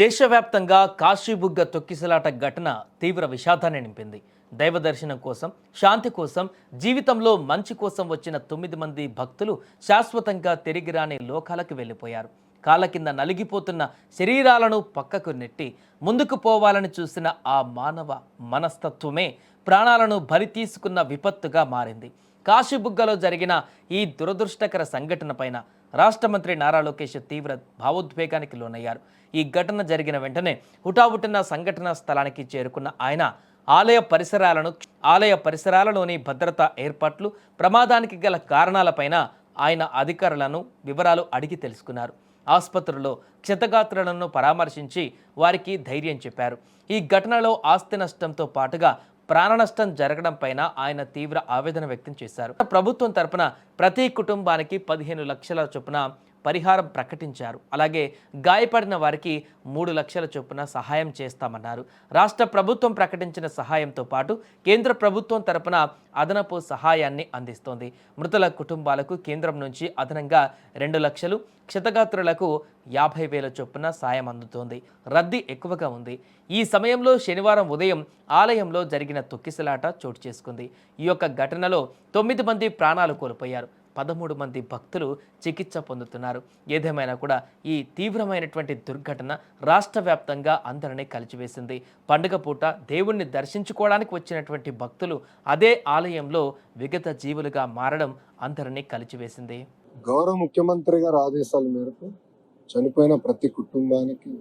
దేశవ్యాప్తంగా కాశీబుగ్గ తొక్కిసలాట ఘటన తీవ్ర విషాదాన్ని నింపింది. దైవ దర్శనం కోసం, శాంతి కోసం, జీవితంలో మంచి కోసం వచ్చిన 9 మంది భక్తులు శాశ్వతంగా తిరిగి రాని లోకాలకు వెళ్ళిపోయారు. కాళ్ళ కింద నలిగిపోతున్న శరీరాలను పక్కకు నెట్టి ముందుకు పోవాలని చూసిన ఆ మానవ మనస్తత్వమే ప్రాణాలను బలి తీసుకున్న విపత్తుగా మారింది. కాశీబుగ్గలో జరిగిన ఈ దురదృష్టకర సంఘటన పైన రాష్ట్ర మంత్రి నారా లోకేష్ తీవ్ర భావోద్వేగానికి లోనయ్యారు. ఈ ఘటన జరిగిన వెంటనే హుటాహుటిన సంఘటనా స్థలానికి చేరుకున్న ఆయన ఆలయ పరిసరాలలోని భద్రతా ఏర్పాట్లు, ప్రమాదానికి గల కారణాలపైన ఆయన అధికారులను వివరాలు అడిగి తెలుసుకున్నారు. ఆసుపత్రుల్లో క్షతగాత్రులను పరామర్శించి వారికి ధైర్యం చెప్పారు. ఈ ఘటనలో ఆస్తి నష్టంతో పాటుగా ప్రాణ నష్టం జరగడం పైన ఆయన తీవ్ర ఆవేదన వ్యక్తం చేశారు. ప్రభుత్వం తరపున ప్రతి కుటుంబానికి 15 లక్షల చొప్పున పరిహారం ప్రకటించారు. అలాగే గాయపడిన వారికి 3 లక్షల చొప్పున సహాయం చేస్తామన్నారు. రాష్ట్ర ప్రభుత్వం ప్రకటించిన సహాయంతో పాటు కేంద్ర ప్రభుత్వం తరపున అదనపు సహాయాన్ని అందిస్తోంది. మృతుల కుటుంబాలకు కేంద్రం నుంచి అదనంగా 2 లక్షలు, క్షతగాత్రులకు 50,000 చొప్పున సాయం అందుతోంది. రద్దీ ఎక్కువగా ఉంది. ఈ సమయంలో శనివారం ఉదయం ఆలయంలో జరిగిన తొక్కిసలాట చోటు చేసుకుంది. ఈ యొక్క ఘటనలో 9 మంది ప్రాణాలు కోల్పోయారు. 13 మంది భక్తులు చికిత్స పొందుతున్నారు. ఏదేమైనా కూడా ఈ తీవ్రమైనటువంటి దుర్ఘటన రాష్ట్ర వ్యాప్తంగా అందరినీ కలిచివేసింది. పండుగ పూట దేవుణ్ణి దర్శించుకోవడానికి వచ్చినటువంటి భక్తులు అదే ఆలయంలో విగత జీవులుగా మారడం అందరినీ కలిచివేసింది. గౌరవ ముఖ్యమంత్రి గారి ఆదేశాల మేరకు చనిపోయిన ప్రతి కుటుంబానికి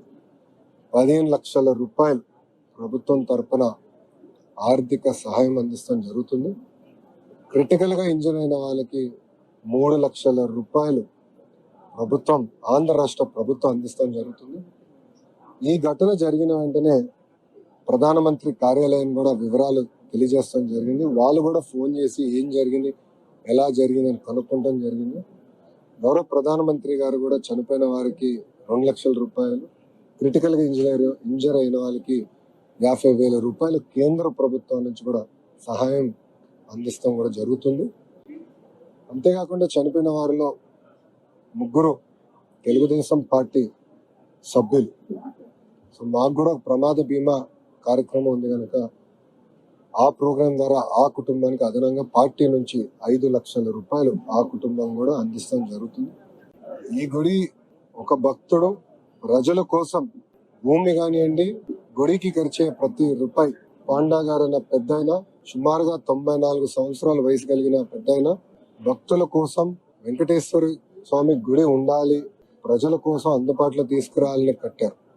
15 లక్షల రూపాయలు ప్రభుత్వం తరపున ఆర్థిక సహాయం అందిస్తాం జరుగుతుంది. క్రిటికల్గా ఇంజూర్ అయిన వాళ్ళకి 3 లక్షల రూపాయలు ప్రభుత్వం, ఆంధ్ర రాష్ట్ర ప్రభుత్వం అందిస్తాం జరుగుతుంది. ఈ ఘటన జరిగిన వెంటనే ప్రధానమంత్రి కార్యాలయం కూడా వివరాలు తెలియజేస్తాం జరిగింది. వాళ్ళు కూడా ఫోన్ చేసి ఏం జరిగింది, ఎలా జరిగింది అని కనుక్కుంటాం జరిగింది. గౌరవ ప్రధానమంత్రి గారు కూడా చనిపోయిన వారికి 2 లక్షల రూపాయలు, క్రిటికల్గా ఇంజర్ అయిన వాళ్ళకి 50,000 రూపాయలు కేంద్ర ప్రభుత్వం నుంచి కూడా సహాయం అందిస్తాం కూడా జరుగుతుంది. అంతేకాకుండా చనిపోయిన వారిలో 3 తెలుగుదేశం పార్టీ సభ్యులు. సో మాకు కూడా ప్రమాద బీమా కార్యక్రమం ఉంది కనుక ఆ ప్రోగ్రాం ద్వారా ఆ కుటుంబానికి అదనంగా పార్టీ నుంచి 5 లక్షల రూపాయలు ఆ కుటుంబం కూడా అందిస్తాం జరుగుతుంది. ఈ గుడి ఒక భక్తుడు ప్రజల కోసం భూమి కానివ్వండి, గుడికి ఖర్చే ప్రతి రూపాయి, పాండా గారు అన్న పెద్దాయన, సుమారుగా 94 సంవత్సరాల వయసు కలిగిన పెద్దాయన, భక్తుల కోసం వెంకటేశ్వర స్వామి గుడి ఉండాలి, ప్రజల కోసం అందుబాటులో తీసుకురావాలని కట్టారు.